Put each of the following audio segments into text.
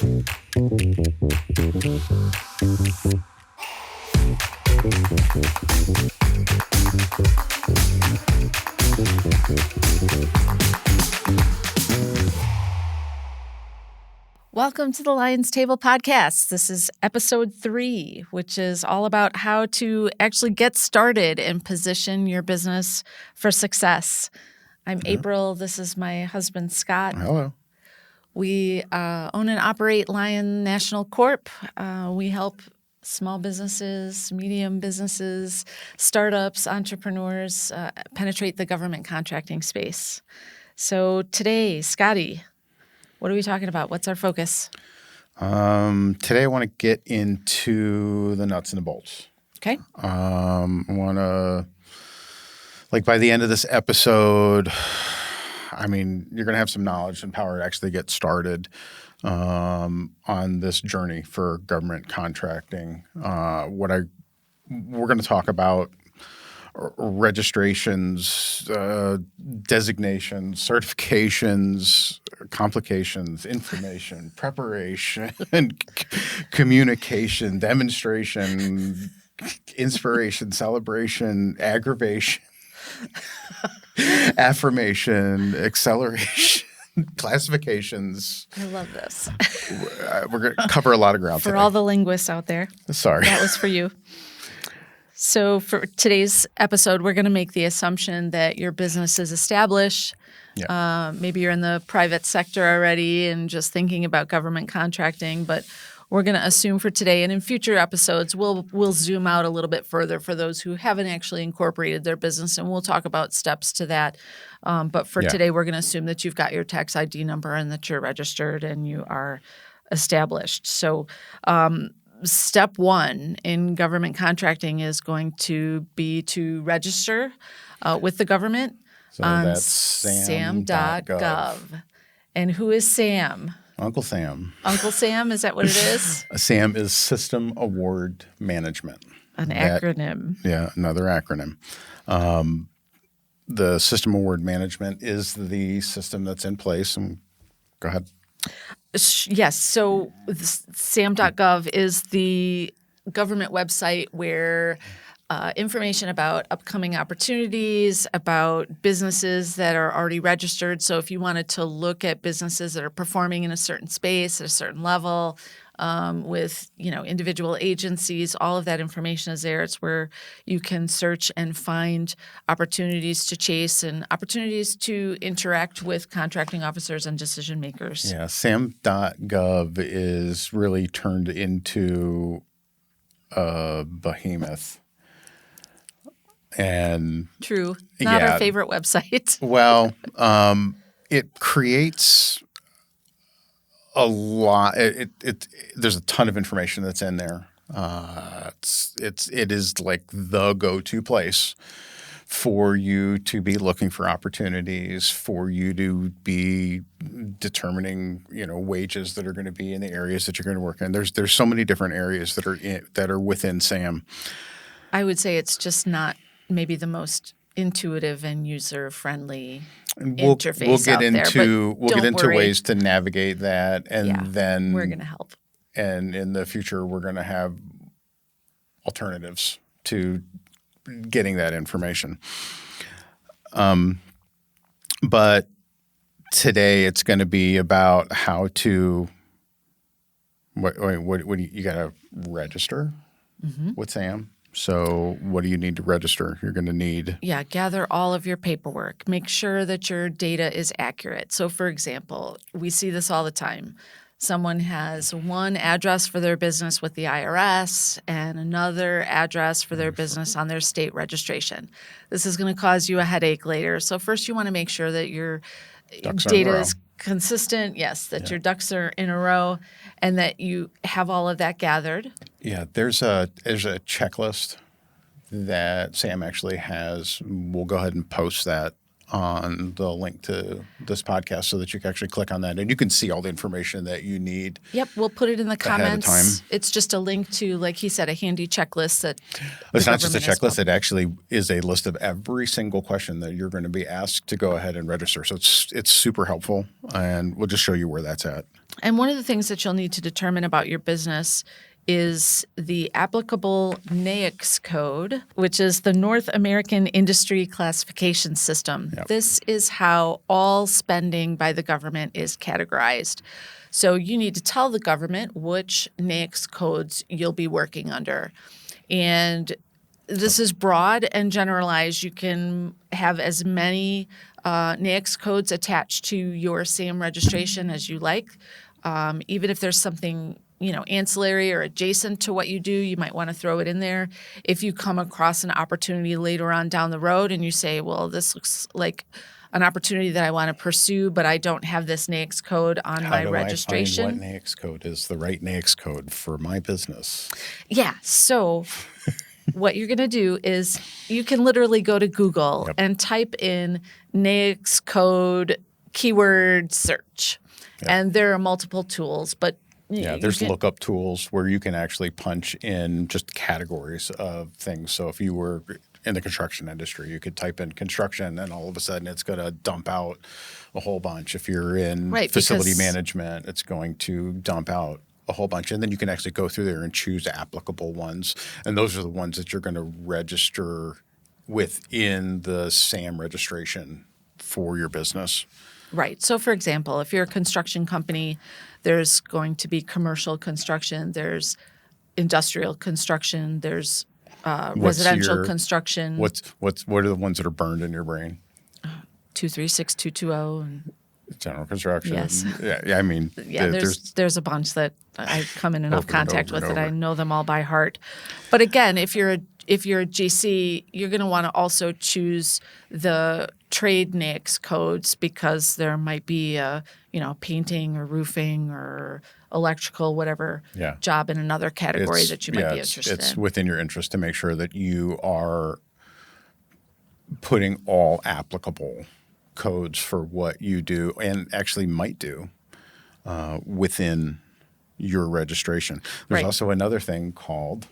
Welcome to the Lions Table Podcast. This is episode 3, which is all about how to actually get started and position your business for success. I'm April. This is my husband, Scott. Hello. We own and operate Lion National Corp. We help small businesses, medium businesses, startups, entrepreneurs penetrate the government contracting space. So today, Scotty, what are we talking about? What's our focus? Today I want to get into the nuts and the bolts. Okay. I want to, by the end of this episode, you're going to have some knowledge and power to actually get started on this journey for government contracting. We're going to talk about registrations, designations, certifications, complications, information, preparation, communication, demonstration, inspiration, celebration, aggravation, affirmation, acceleration, classifications. I love this. We're going to cover a lot of ground for today. all the linguists out there. Sorry. That was for you. So for today's episode, we're going to make the assumption that your business is established. Yeah. Maybe you're in the private sector already and just thinking about government contracting, but we're going to assume for today and in future episodes, we'll zoom out a little bit further for those who haven't actually incorporated their business, and we'll talk about steps to that. But for today, we're going to assume that you've got your tax ID number and that you're registered and you are established. So step 1 in government contracting is going to be to register with the government on that's sam.gov. And who is Sam? Uncle Sam. Uncle Sam, is that what it is? SAM is System Award Management. An acronym. Yeah, another acronym. The System Award Management is the system that's in place. And go ahead. Yes. So sam.gov is the government website where information about upcoming opportunities, about businesses that are already registered. So if you wanted to look at businesses that are performing in a certain space at a certain level with individual agencies, all of that information is there. It's where you can search and find opportunities to chase and opportunities to interact with contracting officers and decision makers. Yeah, sam.gov is really turned into a behemoth. And true. Not our favorite website. Well, it creates a lot. There's a ton of information that's in there. It is like the go-to place for you to be looking for opportunities, for you to be determining, wages that are going to be in the areas that you're going to work in. There's so many different areas that are within SAM. I would say it's just not maybe the most intuitive and user-friendly interface we'll get out into there. We'll get into worry. ways to navigate that, and then we're going to help. And in the future, we're going to have alternatives to getting that information. But today, it's going to be about how to. What you got to register with SAM. So what do you need to register? You're going to need gather all of your paperwork. Make sure that your data is accurate. So, for example, we see this all the time. Someone has one address for their business with the IRS and another address for their business on their state registration. This is going to cause you a headache later. So first you want to make sure that your data is consistent, that your ducks are in a row, and that you have all of that gathered. Yeah, there's a checklist that Sam actually has. We'll go ahead and post that on the link to this podcast so that you can actually click on that and you can see all the information that you need. Yep, we'll put it in the comments. Ahead of time. It's just a link to, like he said, a handy checklist that it's not just a checklist. It actually is a list of every single question that you're going to be asked to go ahead and register. So it's super helpful, and we'll just show you where that's at. And one of the things that you'll need to determine about your business is the applicable NAICS code, which is the North American Industry Classification System. Yep. This is how all spending by the government is categorized. So you need to tell the government which NAICS codes you'll be working under. And this is broad and generalized. You can have as many NAICS codes attached to your SAM registration as you like. Even if there's something ancillary or adjacent to what you do, you might want to throw it in there. If you come across an opportunity later on down the road and you say, well, this looks like an opportunity that I want to pursue, but I don't have this NAICS code on my registration. How do I find what NAICS code is the right NAICS code for my business? Yeah. So what you're going to do is you can literally go to Google and type in NAICS code keyword search. Yep. And there are multiple tools, but there's lookup tools where you can actually punch in just categories of things. So if you were in the construction industry, you could type in construction and all of a sudden it's going to dump out a whole bunch. If you're in facility management, it's going to dump out a whole bunch. And then you can actually go through there and choose applicable ones. And those are the ones that you're going to register within the SAM registration for your business. Right. So, for example, if you're a construction company, there's going to be commercial construction, there's industrial construction, there's residential construction. What are the ones that are burned in your brain? 236, 220, and general construction. Yes. Yeah. I mean, there's a bunch that I come in enough contact with that I know them all by heart. But again, if you're a GC, you're going to want to also choose the trade NAICS codes because there might be a painting or roofing or electrical, whatever job in another category that you might be interested in. It's within your interest to make sure that you are putting all applicable codes for what you do and actually might do within your registration. There's also another thing called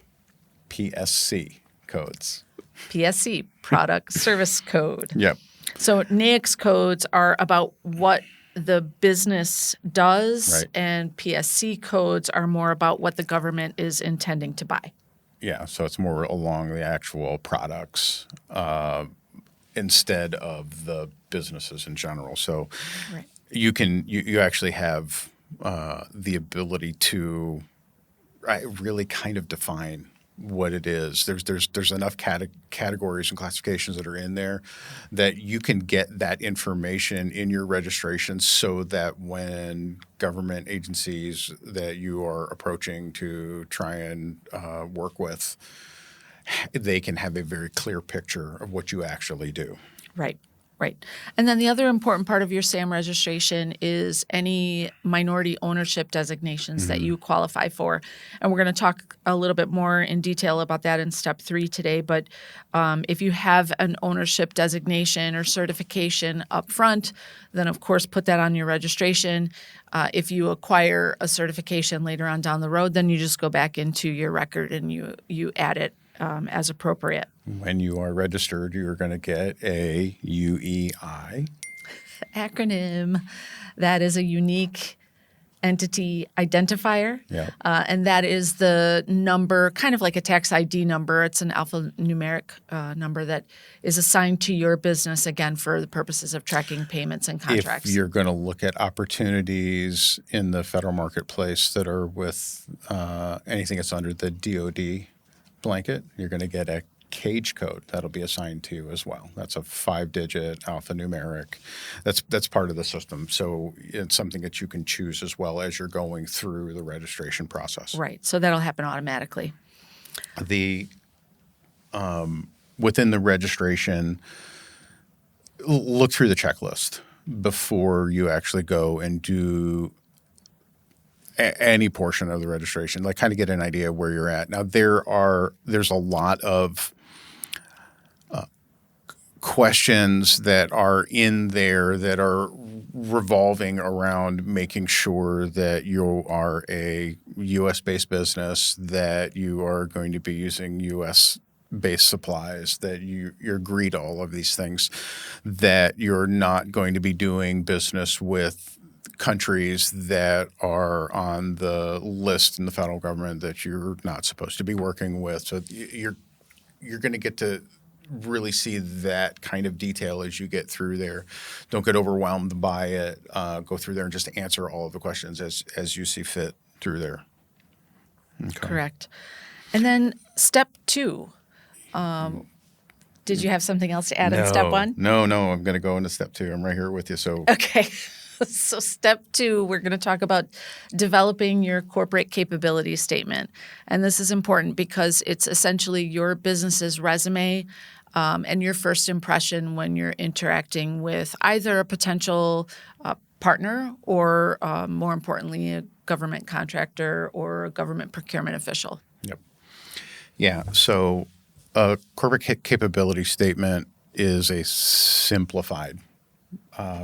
PSC codes. PSC, Product Service Code. Yep. So NAICS codes are about what the business does, and PSC codes are more about what the government is intending to buy. Yeah, so it's more along the actual products instead of the businesses in general. So you actually have the ability to really kind of define what it is. There's enough categories and classifications that are in there that you can get that information in your registration so that when government agencies that you are approaching to try and work with, they can have a very clear picture of what you actually do. Right. And then the other important part of your SAM registration is any minority ownership designations that you qualify for. And we're going to talk a little bit more in detail about that in step 3 today. But if you have an ownership designation or certification up front, then of course put that on your registration. If you acquire a certification later on down the road, then you just go back into your record and you add it as appropriate. When you are registered, you're going to get a UEI acronym. That is a unique entity identifier. And that is the number, kind of like a tax ID number. It's an alphanumeric number that is assigned to your business, again, for the purposes of tracking payments and contracts. If you're going to look at opportunities in the federal marketplace that are with anything that's under the DOD blanket, you're going to get a cage code that'll be assigned to you as well. That's a 5-digit alphanumeric. That's part of the system. So it's something that you can choose as well as you're going through the registration process. Right. So that'll happen automatically. Within the registration, look through the checklist before you actually go and do any portion of the registration, like kind of get an idea of where you're at. Now, there's a lot of questions that are in there that are revolving around making sure that you are a U.S.-based business, that you are going to be using U.S.-based supplies, that you agree to all of these things, that you're not going to be doing business with countries that are on the list in the federal government that you're not supposed to be working with. So you're going to get to really see that kind of detail as you get through there. Don't get overwhelmed by it. Go through there and just answer all of the questions as you see fit through there. Okay. Correct. And then step 2. Did you have something else to add in step 1? No. I'm going to go into step 2. I'm right here with you. So Okay. So step 2, we're going to talk about developing your corporate capability statement. And this is important because it's essentially your business's resume and your first impression when you're interacting with either a potential partner or, more importantly, a government contractor or a government procurement official. Yep. Yeah. So a corporate capability statement is a simplified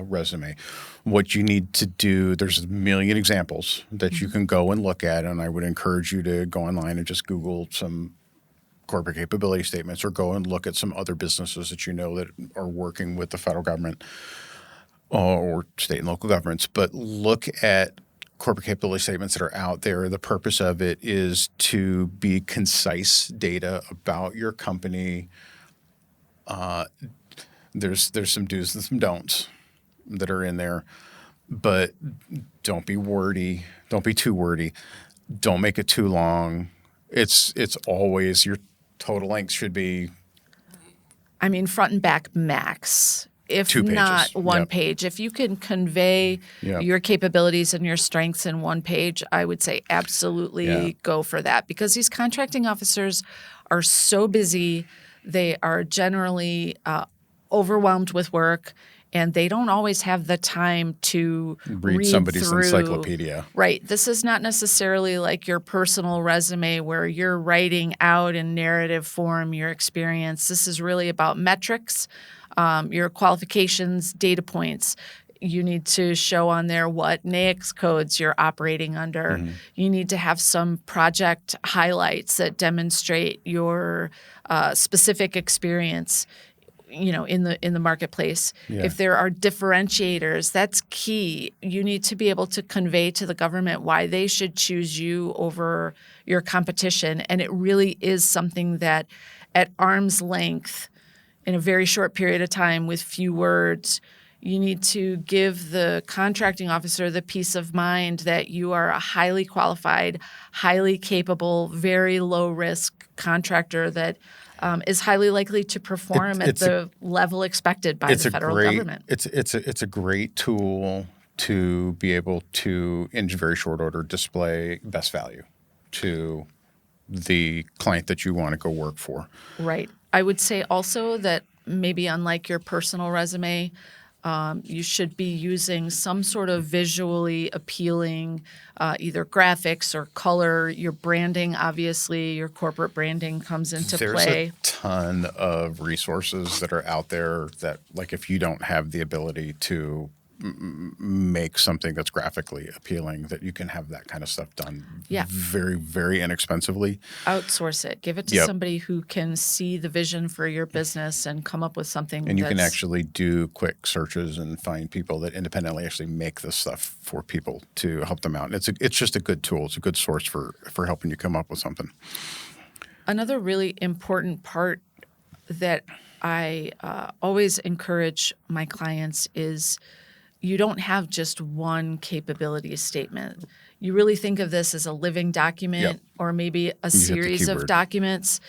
resume. What you need to do, there's a million examples that you can go and look at, and I would encourage you to go online and just Google some corporate capability statements or go and look at some other businesses that you know that are working with the federal government or state and local governments. But look at corporate capability statements that are out there. The purpose of it is to be concise data about your company. There's some do's and some don'ts that are in there, but don't be wordy. Don't be too wordy. Don't make it too long. It's always your total length should be. I mean, front and back max. If 2 pages. not 1 Yep. page. If you can convey Yep. your capabilities and your strengths in 1 page, I would say absolutely go for that because these contracting officers are so busy. They are generally overwhelmed with work, and they don't always have the time to read somebody's through. encyclopedia. Right. This is not necessarily like your personal resume where you're writing out in narrative form your experience. This is really about metrics, your qualifications, data points. You need to show on there what NAICS codes you're operating under. Mm-hmm. You need to have some project highlights that demonstrate your specific experience, in the marketplace. Yeah. If there are differentiators, that's key. You need to be able to convey to the government why they should choose you over your competition. And it really is something that at arm's length, in a very short period of time with few words, you need to give the contracting officer the peace of mind that you are a highly qualified, highly capable, very low-risk contractor that is highly likely to perform at the level expected by the federal government. It's a great tool to be able to, in very short order, display best value to the client that you want to go work for. Right. I would say also that maybe unlike your personal resume, you should be using some sort of visually appealing either graphics or color. Your branding, obviously, your corporate branding comes into play. There's a ton of resources that are out there that, like, if you don't have the ability to make something that's graphically appealing, that you can have that kind of stuff done very, very inexpensively. Outsource it. Give it to somebody who can see the vision for your business and come up with something. And you can actually do quick searches and find people that independently actually make this stuff for people to help them out. And it's just a good tool. It's a good source for helping you come up with something. Another really important part that I always encourage my clients is you don't have just one capability statement. You really think of this as a living document or maybe a series of documents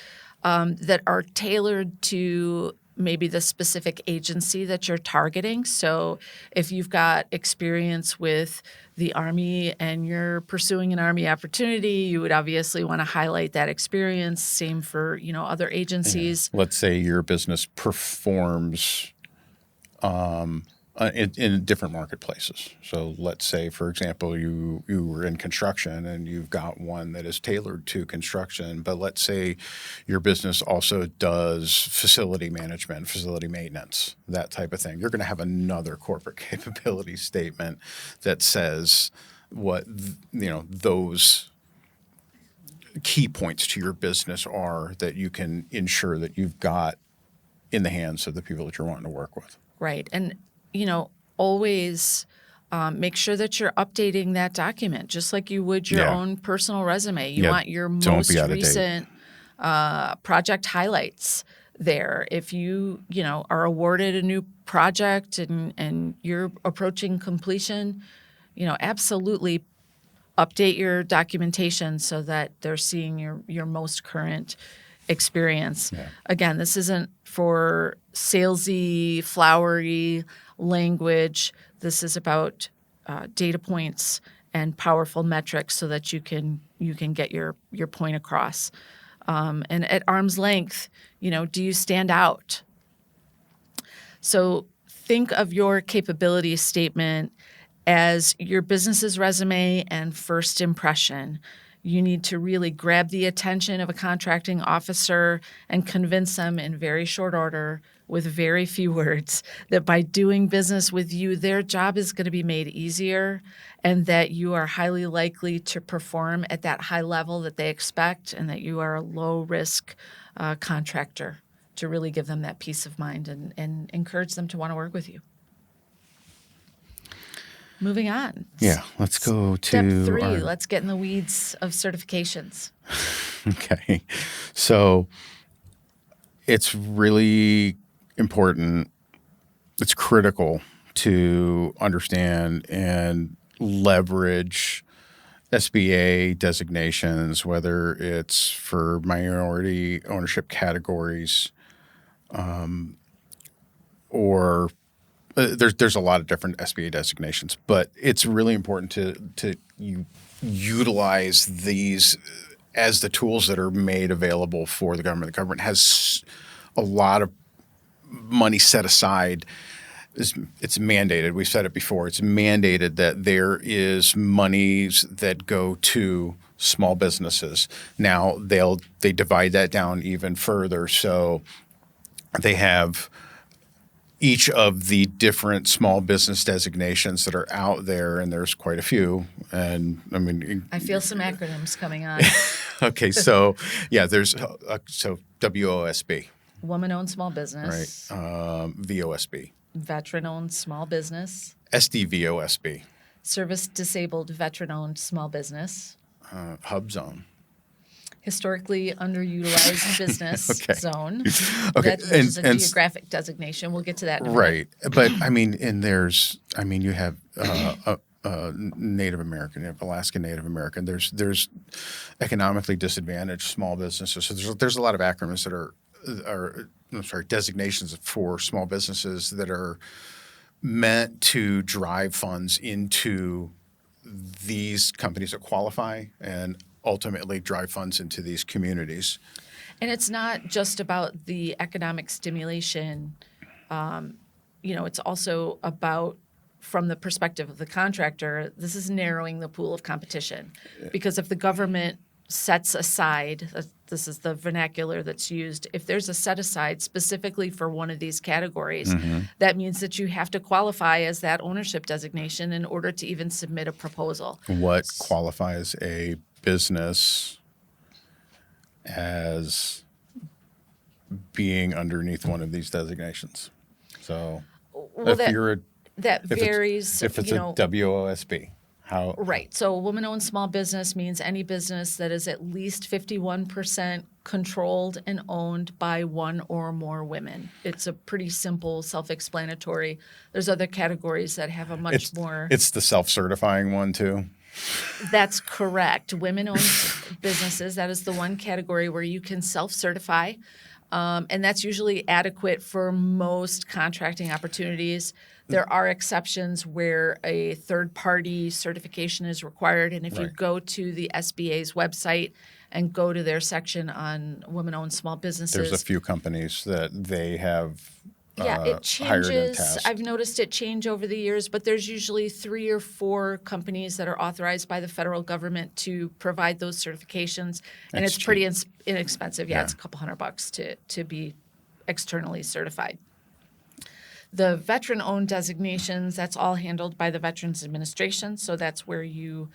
that are tailored to maybe the specific agency that you're targeting. So if you've got experience with the Army and you're pursuing an Army opportunity, you would obviously want to highlight that experience. Same for, other agencies. Let's say your business performs in different marketplaces. So let's say, for example, you were in construction and you've got one that is tailored to construction, but let's say your business also does facility management, facility maintenance, that type of thing. You're going to have another corporate capability statement that says what those key points to your business are that you can ensure that you've got in the hands of the people that you're wanting to work with. Right. And always make sure that you're updating that document just like you would your Yeah. own personal resume. You Yeah, want your don't most be out of date. recent project highlights there. If you are awarded a new project and you're approaching completion, absolutely update your documentation so that they're seeing your most current experience. Yeah. Again, this isn't for salesy, flowery language. This is about data points and powerful metrics so that you can get your point across. And at arm's length, do you stand out? So think of your capability statement as your business's resume and first impression. You need to really grab the attention of a contracting officer and convince them in very short order with very few words that by doing business with you, their job is going to be made easier and that you are highly likely to perform at that high level that they expect and that you are a low-risk contractor, to really give them that peace of mind and encourage them to want to work with you. Moving on. Yeah, let's go to Step 3. Let's get in the weeds of certifications. Okay. So it's really important, it's critical to understand and leverage SBA designations, whether it's for minority ownership categories or there's a lot of different SBA designations, but it's really important to utilize these as the tools that are made available for the government. The government has a lot of money set aside. It's mandated. We've said it before. It's mandated that there is monies that go to small businesses. Now they divide that down even further. So they have each of the different small business designations that are out there, and there's quite a few. And I mean, I feel some acronyms coming on. okay, so yeah, there's so WOSB, Woman-owned small business. right? VOSB, Veteran-owned small business. SDVOSB, Service-disabled veteran-owned small business. Hub Zone. Historically underutilized business Okay. zone. Okay, Which is a geographic designation. We'll get to that in a minute. Right, but I mean, you have Native American, you have Alaska Native American. There's economically disadvantaged small businesses. So there's a lot of acronyms that are designations for small businesses that are meant to drive funds into these companies that qualify and ultimately drive funds into these communities. And it's not just about the economic stimulation. It's also about, from the perspective of the contractor, this is narrowing the pool of competition. Because if the government sets aside, this is the vernacular that's used, if there's a set aside specifically for one of these categories, that means that you have to qualify as that ownership designation in order to even submit a proposal. What qualifies a business as being underneath one of these designations? So Well, that if varies. If it's a WOSB, how? Right. So a woman-owned small business means any business that is at least 51% controlled and owned by one or more women. It's a pretty simple, self-explanatory. There's other categories that have a much more. It's the self-certifying one too. That's correct. Women-owned businesses, that is the one category where you can self-certify. And that's usually adequate for most contracting opportunities. There are exceptions where a third-party certification is required. And if you go to the SBA's website and go to their section on women-owned small businesses. There's a few companies that they have it hired and changes. tasked. I've noticed it change over the years, but there's usually 3 or 4 companies that are authorized by the federal government to provide those certifications, and That's it's pretty cheap. inexpensive. Yeah. It's a couple $100 to be externally certified. The veteran-owned designations, that's all handled by the Veterans Administration, so that's where you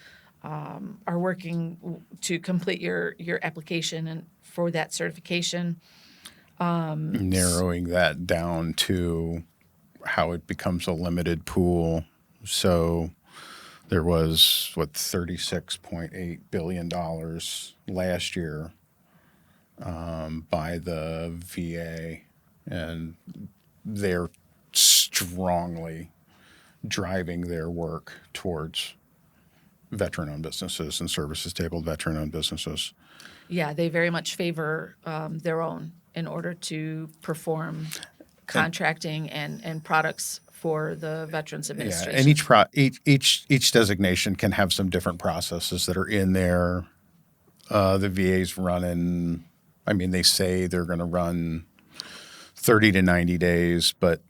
are working to complete your application and for that certification. Narrowing that down to how it becomes a limited pool So there was, $36.8 billion last year by the VA, and they're strongly driving their work towards veteran-owned businesses and services-tabled veteran-owned businesses. Yeah, they very much favor their own in order to perform contracting and products for the Veterans Yeah, Administration. and each designation can have some different processes that are in there. The VA's running. I mean, they say they're going to run 30 to 90 days, but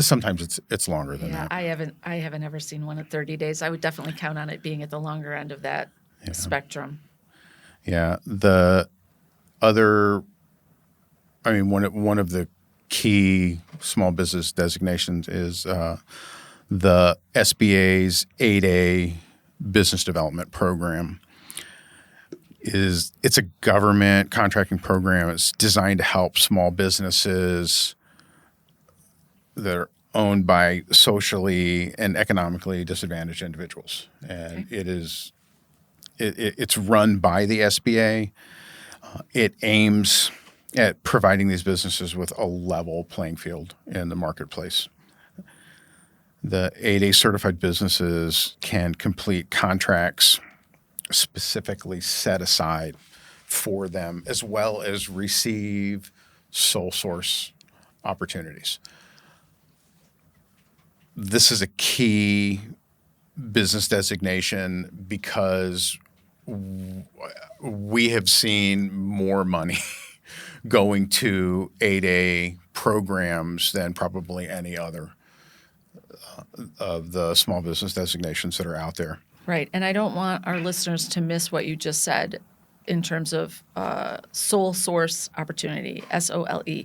sometimes it's longer than Yeah, that. I haven't ever seen one at 30 days. I would definitely count on it being at the longer end of that spectrum. Yeah, the other, I mean, one of the key small business designations is the SBA's 8A business development program. It's a government contracting program. It's designed to help small businesses that are owned by socially and economically disadvantaged individuals, and it's run by the SBA. It aims at providing these businesses with a level playing field in the marketplace. The 8A certified businesses can complete contracts specifically set aside for them, as well as receive sole source opportunities. This is a key business designation because we have seen more money going to 8A programs than probably any other of the small business designations that are out there. Right. And I don't want our listeners to miss what you just said in terms of sole source opportunity, SOLE.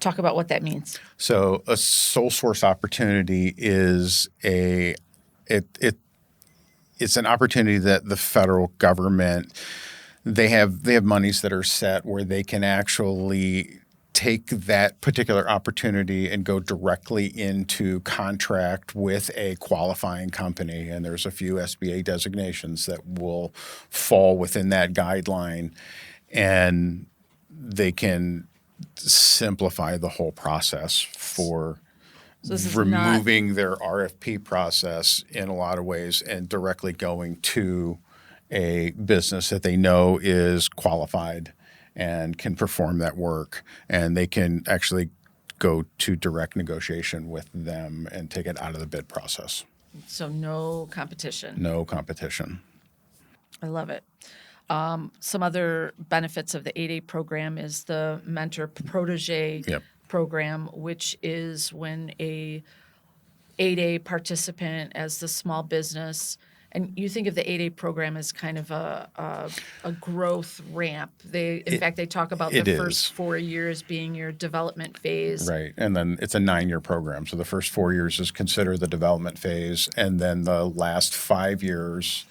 Talk about what that means. So a sole source opportunity is it's an opportunity that the federal government, they have monies that are set where they can actually take that particular opportunity and go directly into contract with a qualifying company. And there's a few SBA designations that will fall within that guideline, and they can simplify the whole process for removing their RFP process in a lot of ways and directly going to a business that they know is qualified and can perform that work, and they can actually go to direct negotiation with them and take it out of the bid process. So no competition. No competition. I love it. Some other benefits of the 8A program is the mentor protege program, which is when a 8A participant as the small business, and you think of the 8A program as kind of a growth ramp. In fact, they talk about the first 4 years being your development phase. Right. And then it's a 9-year program. So the first 4 years is considered the development phase. And then the last 5 years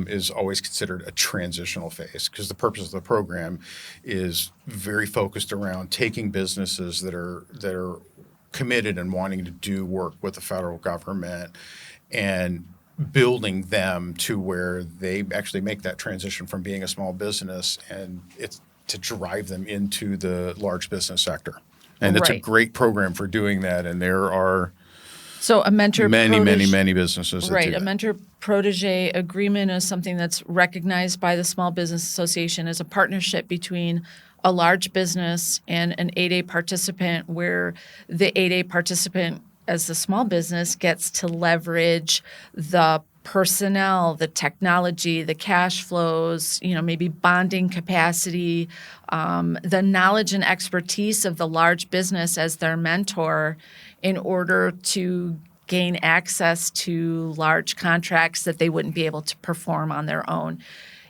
is always considered a transitional phase, because the purpose of the program is very focused around taking businesses that are committed and wanting to do work with the federal government and building them to where they actually make that transition from being a small business, and it's to drive them into the large business sector. And it's a great program for doing that. And there are a mentor many businesses that do that. A mentor protege agreement is something that's recognized by the Small Business Association as a partnership between a large business and an 8A participant, where the 8A participant as the small business gets to leverage the personnel, the technology, the cash flows, maybe bonding capacity, the knowledge and expertise of the large business as their mentor in order to gain access to large contracts that they wouldn't be able to perform on their own.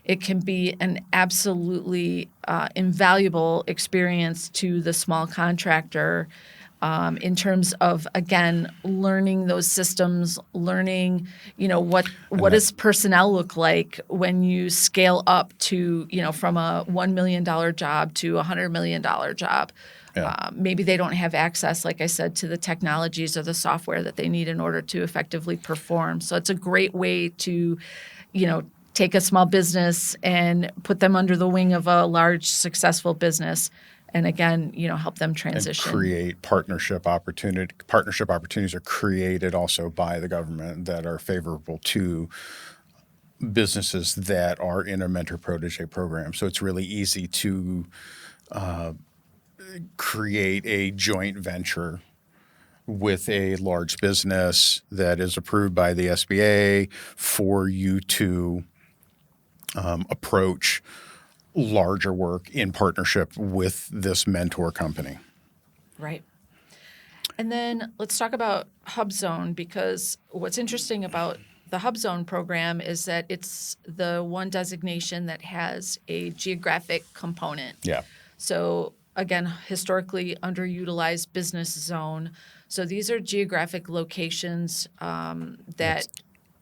It can be an absolutely invaluable experience to the small contractor in terms of, again, learning those systems, learning, what does personnel look like when you scale up to, from a $1 million job to a $100 million job. Yeah. Maybe they don't have access, like I said, to the technologies or the software that they need in order to effectively perform. So it's a great way to, take a small business and put them under the wing of a large, successful business. And again, help them And transition. create partnership opportunity. Partnership opportunities are created also by the government that are favorable to businesses that are in a mentor protege program. So it's really easy to create a joint venture with a large business that is approved by the SBA for you to approach larger work in partnership with this mentor company. Right. And then let's talk about HubZone, because what's interesting about the HubZone program is that it's the one designation that has a geographic component. Yeah. So again, historically underutilized business zone. So these are geographic locations that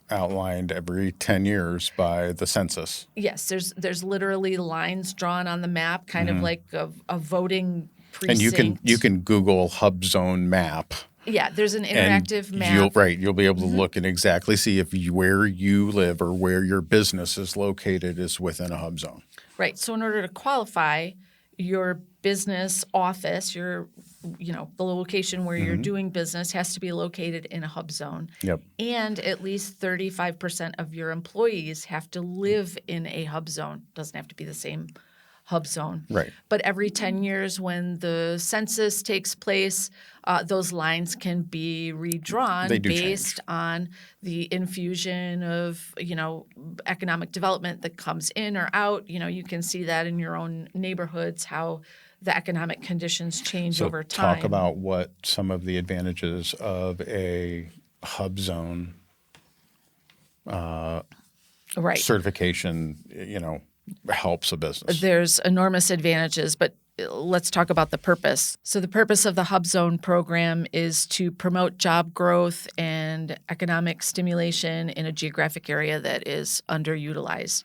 Outlined every 10 years by the census. yes, there's literally lines drawn on the map, kind of like a voting And precinct. you can Google HubZone map. Yeah, there's an And interactive map. you'll be able to look and exactly see if where you live or where your business is located is within a hub zone. Right. So in order to qualify, your business office, the location where you're doing business has to be located in a hub zone. Yep. And at least 35% of your employees have to live in a hub zone. Doesn't have to be the same hub zone. Right. But every 10 years when the census takes place, those lines can be redrawn They do based change. on the infusion of, economic development that comes in or out. You can see that in your own neighborhoods, how the economic conditions change So over time. talk about what some of the advantages of a hub zone right. certification, helps a business. There's enormous advantages, but let's talk about the purpose. So the purpose of the Hub Zone program is to promote job growth and economic stimulation in a geographic area that is underutilized.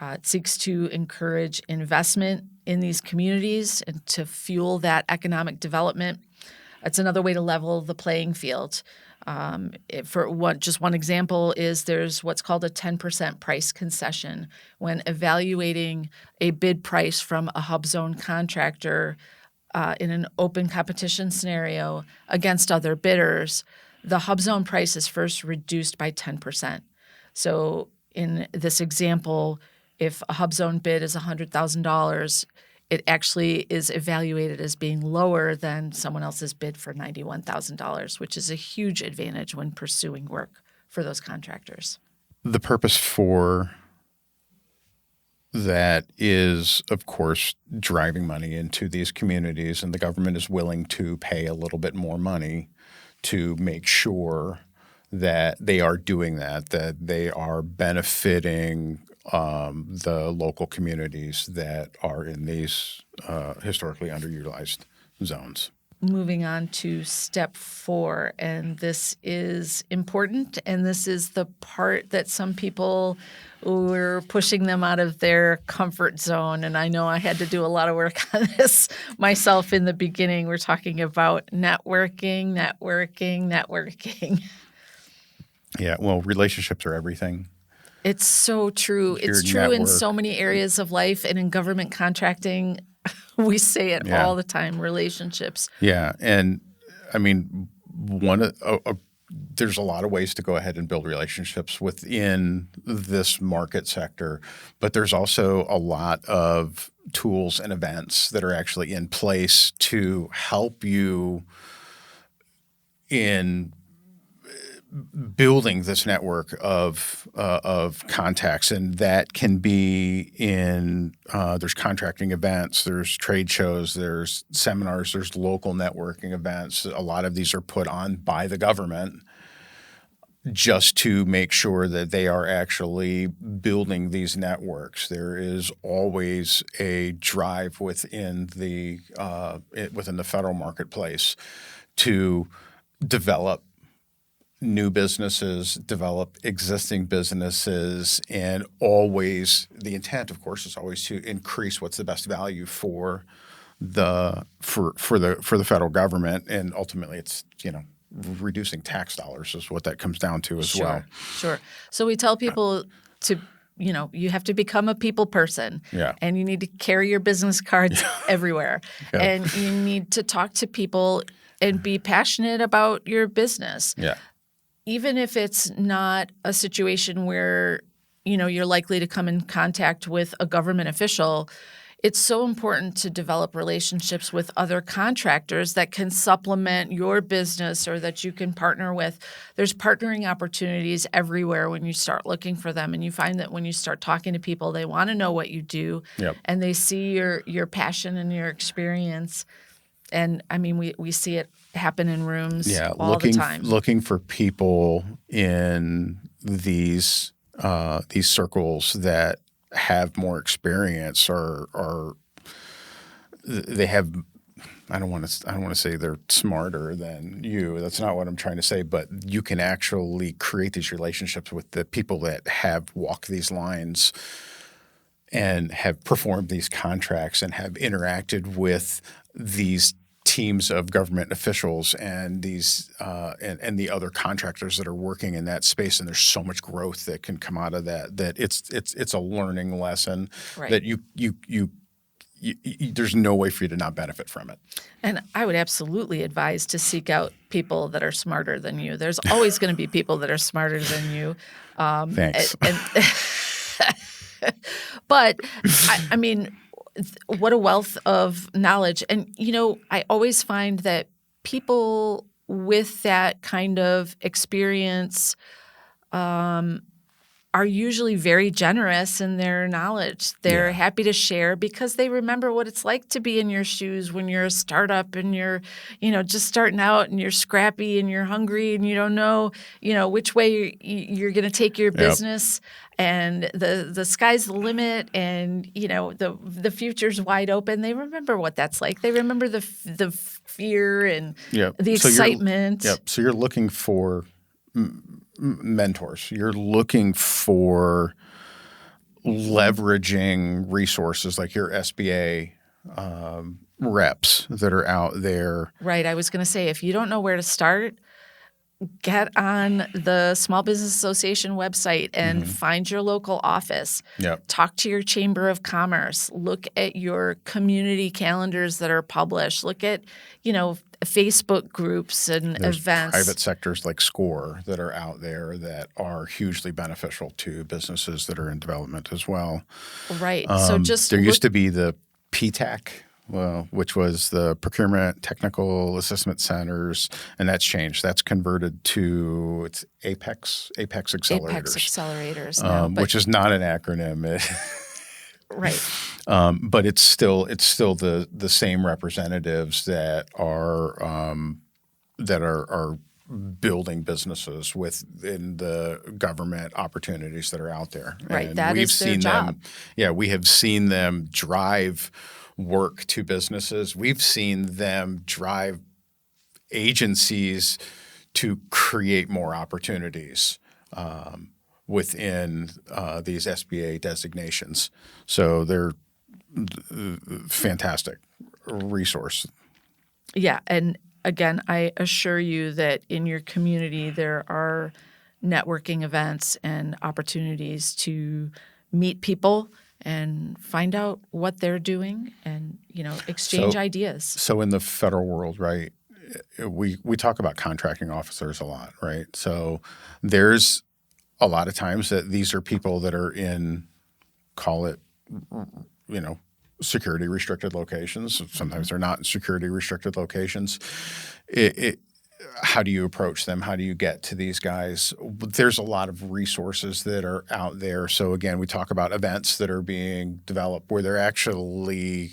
It seeks to encourage investment in these communities and to fuel that economic development. It's another way to level the playing field. Just one example is there's what's called a 10% price concession. When evaluating a bid price from a hub zone contractor in an open competition scenario against other bidders, the hub zone price is first reduced by 10%. So in this example, if a hub zone bid is $100,000, it actually is evaluated as being lower than someone else's bid for $91,000, which is a huge advantage when pursuing work for those contractors. The purpose for that is, of course, driving money into these communities, and the government is willing to pay a little bit more money to make sure that they are doing that they are benefiting the local communities that are in these historically underutilized zones. Moving on to step 4, and this is important, and this is the part that some people were pushing them out of their comfort zone, and I know I had to do a lot of work on this myself in the beginning. We're talking about networking. Yeah, well, relationships are everything. It's so true. It's true in so many areas of life, and in government contracting, we say it all the time, relationships. Yeah, and I mean, there's a lot of ways to go ahead and build relationships within this market sector, but there's also a lot of tools and events that are actually in place to help you in building this network of contacts, and that can be in there's contracting events, there's trade shows, there's seminars, there's local networking events. A lot of these are put on by the government just to make sure that they are actually building these networks. There is always a drive within the federal marketplace to develop new businesses, develop existing businesses, and always the intent, of course, is always to increase what's the best value for for the federal government, and ultimately it's reducing tax dollars is what that comes down to as well. Sure. So we tell people to, you have to become a people person. Yeah. And you need to carry your business cards everywhere. Yeah. And you need to talk to people and be passionate about your business. Yeah. Even if it's not a situation where, you're likely to come in contact with a government official, it's so important to develop relationships with other contractors that can supplement your business or that you can partner with. There's partnering opportunities everywhere when you start looking for them. And you find that when you start talking to people, they want to know what you do. Yep. And they see your passion and your experience. And I mean, we see it happen in rooms all the time. Looking for people in these circles that have more experience or they have. I don't want to say they're smarter than you. That's not what I'm trying to say. But you can actually create these relationships with the people that have walked these lines and have performed these contracts and have interacted with these teams of government officials and these and the other contractors that are working in that space. And there's so much growth that can come out of that. That it's a learning lesson that you there's no way for you to not benefit from it. And I would absolutely advise to seek out people that are smarter than you. There's always going to be people that are smarter than you. Thanks. But I mean, what a wealth of knowledge. And, I always find that people with that kind of experience are usually very generous in their knowledge. They're happy to share because they remember what it's like to be in your shoes when you're a startup and you're, just starting out and you're scrappy and you're hungry and you don't know, which way you're going to take your business. And the sky's the limit, and the future's wide open. They remember what that's like. They remember the fear and the excitement. So you're looking for mentors. You're looking for leveraging resources like your SBA reps that are out there. Right. I was going to say, if you don't know where to start, get on the Small Business Association website and find your local office. Yep. Talk to your Chamber of Commerce. Look at your community calendars that are published. Look at, Facebook groups and There's events. Private sectors like SCORE that are out there that are hugely beneficial to businesses that are in development as well. Right. So there used to be the PTAC, which was the Procurement Technical Assessment Centers, and that's changed. That's converted to it's Apex Accelerators. Apex Accelerators now, which is not an acronym. Right. But it's still the same representatives that are building businesses within the government opportunities that are out there. Right. And that is their job. We have seen them drive work to businesses. We've seen them drive agencies to create more opportunities within these SBA designations. So they're fantastic resource. Yeah. And again, I assure you that in your community there are networking events and opportunities to meet people and find out what they're doing and, exchange ideas. So in the federal world, right, we talk about contracting officers a lot, right? So there's a lot of times that these are people that are in, call it, security restricted locations. Sometimes they're not in security restricted locations. How do you approach them? How do you get to these guys? There's a lot of resources that are out there. So again, we talk about events that are being developed where they're actually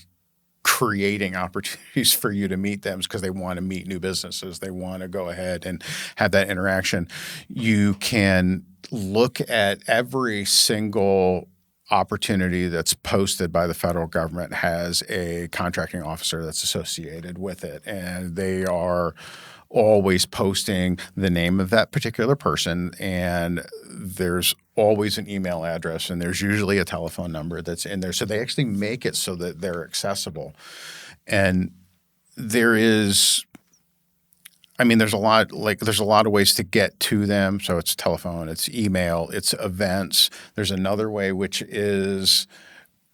creating opportunities for you to meet them because they want to meet new businesses. They want to go ahead and have that interaction. You can look at every single opportunity that's posted by the federal government has a contracting officer that's associated with it, and they are always posting the name of that particular person, and there's always an email address, and there's usually a telephone number that's in there. So they actually make it so that they're accessible. And there is, I mean, there's a lot of ways to get to them. So it's telephone, it's email, it's events. There's another way, which is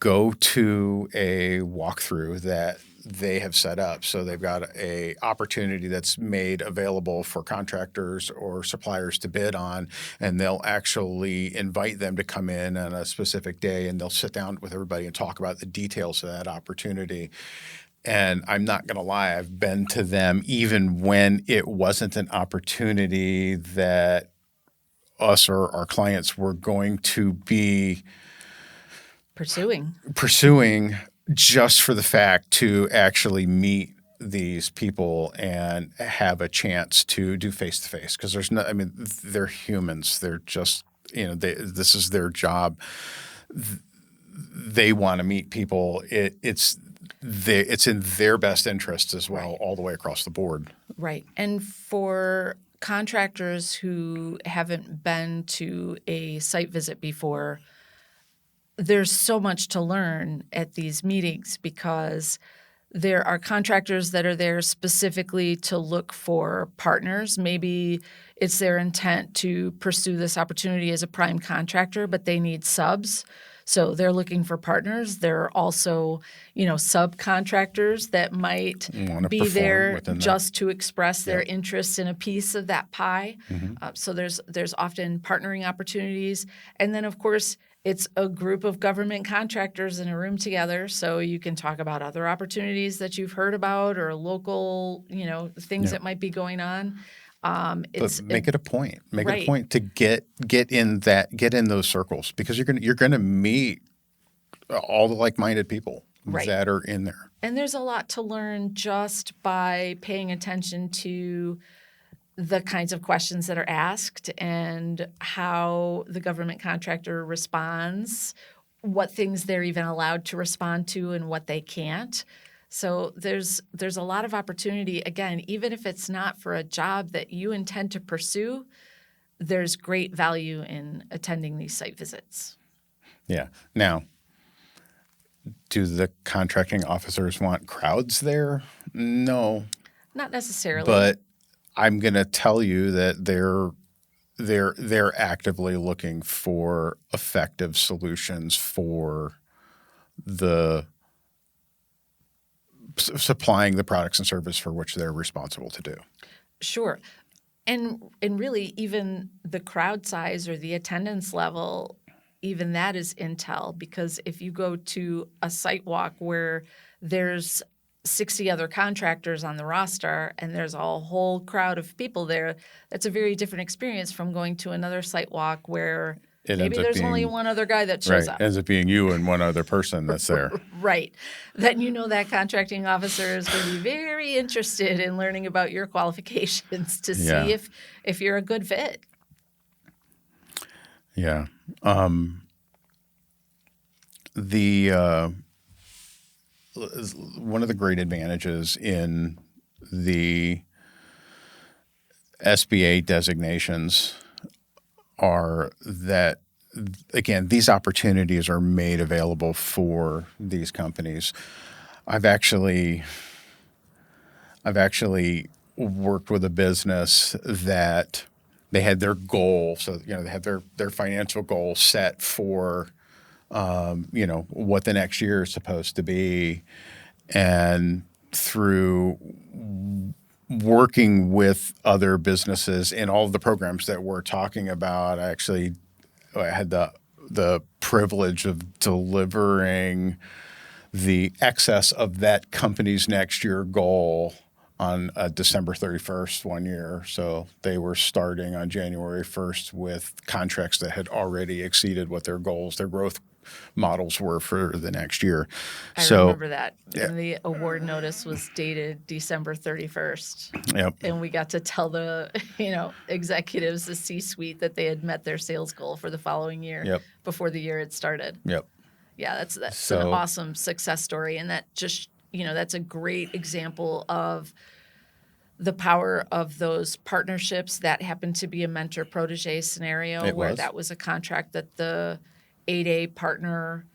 go to a walkthrough that they have set up. So they've got a opportunity that's made available for contractors or suppliers to bid on, and they'll actually invite them to come in on a specific day, and they'll sit down with everybody and talk about the details of that opportunity. And I'm not going to lie, I've been to them even when it wasn't an opportunity that us or our clients were going to be pursuing just for the fact to actually meet these people and have a chance to do face to face. Because there's no, I mean, they're humans. They're just, this is their job. They want to meet people. It's in their best interests as well, Right. all the way across the board. Right. And for contractors who haven't been to a site visit before, there's so much to learn at these meetings because there are contractors that are there specifically to look for partners. Maybe it's their intent to pursue this opportunity as a prime contractor, but they need subs. So they're looking for partners. There are also, subcontractors that might Wanna be perform there within that. just to express their Yep. interest in a piece of that pie. So there's often partnering opportunities. And then, of course, it's a group of government contractors in a room together, so you can talk about other opportunities that you've heard about or local, things that might be going on. But make it a point. Make it Right. a point to get in those circles, because you're gonna meet all the like-minded people Right. that are in there. And there's a lot to learn just by paying attention to the kinds of questions that are asked and how the government contractor responds, what things they're even allowed to respond to and what they can't. So there's a lot of opportunity. Again, even if it's not for a job that you intend to pursue, there's great value in attending these site visits. Yeah. Now, do the contracting officers want crowds there? No. Not necessarily. But I'm going to tell you that they're actively looking for effective solutions for the supplying the products and service for which they're responsible to do. Sure. And really even the crowd size or the attendance level, even that is intel, because if you go to a site walk where there's 60 other contractors on the roster and there's a whole crowd of people there, that's a very different experience from going to another site walk where It maybe ends up there's only being- one other guy that shows Right. up. Ends up being you and one other person that's there. Right. Then that contracting officer is going to be very interested in learning about your qualifications to Yeah. see if you're a good fit. Yeah. One of the great advantages in the SBA designations are that, again, these opportunities are made available for these companies. I've actually worked with a business that they had their goal. So, they had their financial goal set for, what the next year is supposed to be. And through working with other businesses in all of the programs that we're talking about, I had the privilege of delivering the excess of that company's next year goal on December 31st one year. So they were starting on January 1st with contracts that had already exceeded what their goals, their growth models were for the next year. I remember that. And the award notice was dated December 31st. Yep. And we got to tell the, executives, the C-suite, that they had met their sales goal for the following year. Yep. Before the year had started. Yep. Yeah, that's an So- awesome success story. And that just, that's a great example of the power of those partnerships. That happened to be a mentor-protege scenario It where was. that was a contract that the 8A partner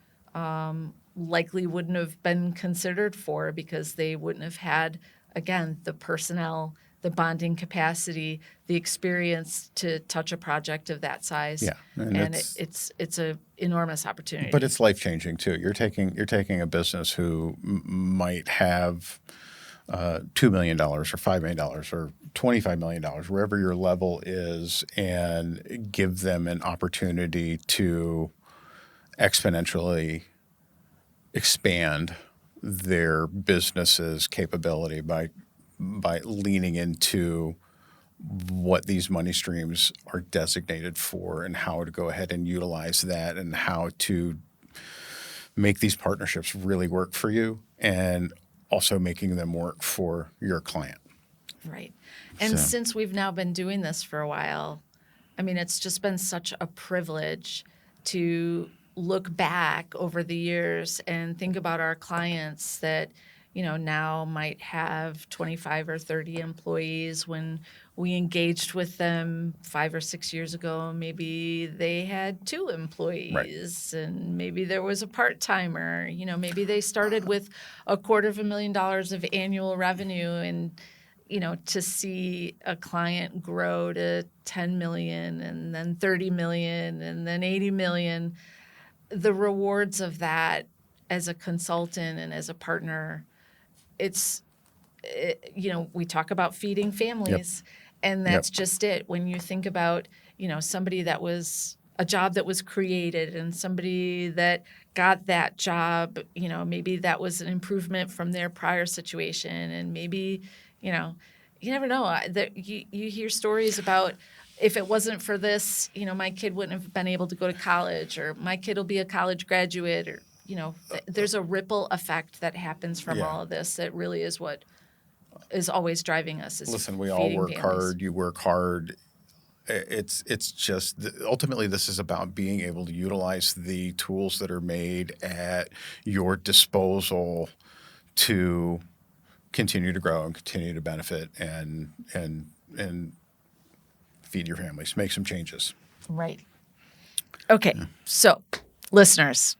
likely wouldn't have been considered for because they wouldn't have had, again, the personnel, the bonding capacity, the experience to touch a project of that size. Yeah, and it's an enormous opportunity. But it's life changing too. You're taking a business who might have $2 million or $5 million or $25 million, wherever your level is, and give them an opportunity to exponentially expand their business's capability by leaning into what these money streams are designated for and how to go ahead and utilize that and how to make these partnerships really work for you and also making them work for your client. Right. And since we've now been doing this for a while, I mean, it's just been such a privilege to look back over the years and think about our clients that, now might have 25 or 30 employees. When we engaged with them 5 or 6 years ago, maybe they had 2 employees, and maybe there was a part-timer. Maybe they started with $250,000 of annual revenue, and to see a client grow to 10 million and then 30 million and then 80 million, the rewards of that as a consultant and as a partner, we talk about feeding families, and that's just it. When you think about, somebody that was a job that was created and somebody that got that job, maybe that was an improvement from their prior situation, and maybe, you never know. You hear stories about, if it wasn't for this, my kid wouldn't have been able to go to college, or my kid will be a college graduate, or, there's a ripple effect that happens from all of this that really is what is always driving us. Listen, we all work hard. You work hard. It's just ultimately this is about being able to utilize the tools that are made at your disposal to continue to grow and continue to benefit and feed your families, make some changes. Right. Okay. So, listeners,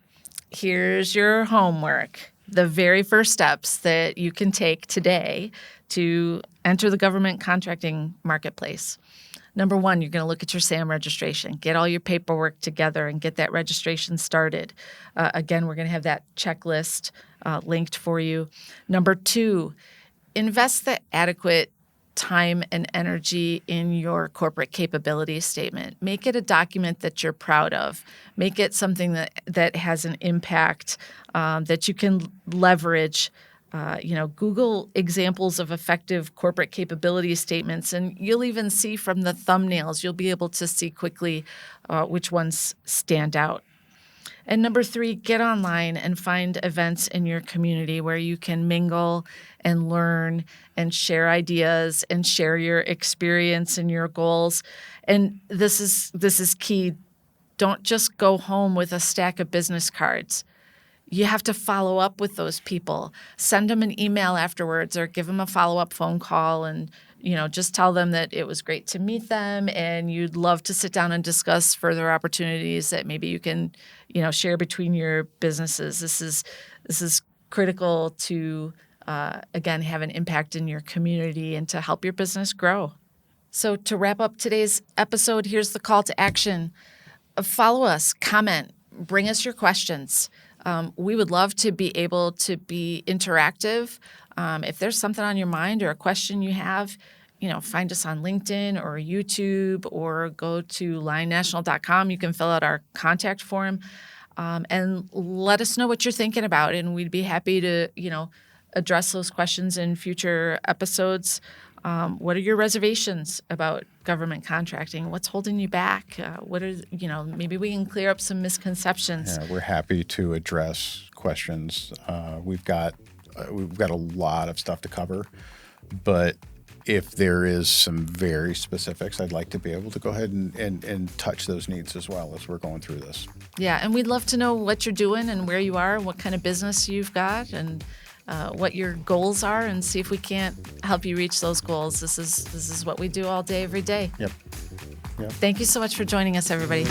here's your homework. The very first steps that you can take today to enter the government contracting marketplace. Number 1, you're going to look at your SAM registration, get all your paperwork together and get that registration started. Again, we're going to have that checklist linked for you. Number 2, invest the adequate time and energy in your corporate capability statement. Make it a document that you're proud of. Make it something that has an impact, that you can leverage. Google examples of effective corporate capability statements, and you'll even see from the thumbnails, you'll be able to see quickly which ones stand out. And number 3, get online and find events in your community where you can mingle and learn and share ideas and share your experience and your goals. And this is key. Don't just go home with a stack of business cards. You have to follow up with those people. Send them an email afterwards or give them a follow-up phone call, and just tell them that it was great to meet them and you'd love to sit down and discuss further opportunities that maybe you can, share between your businesses. This is critical to, again, have an impact in your community and to help your business grow. So to wrap up today's episode, here's the call to action. Follow us, comment, bring us your questions. We would love to be able to be interactive. If there's something on your mind or a question you have, find us on LinkedIn or YouTube, or go to lionnational.com. You can fill out our contact form and let us know what you're thinking about. And we'd be happy to, address those questions in future episodes. What are your reservations about government contracting? What's holding you back? Maybe we can clear up some misconceptions. Yeah, we're happy to address questions. We've got a lot of stuff to cover, but if there is some very specifics, I'd like to be able to go ahead and touch those needs as well as we're going through this. Yeah, and we'd love to know what you're doing and where you are, what kind of business you've got, and what your goals are, and see if we can't help you reach those goals. This is what we do all day, every day. Yep. Thank you so much for joining us, everybody.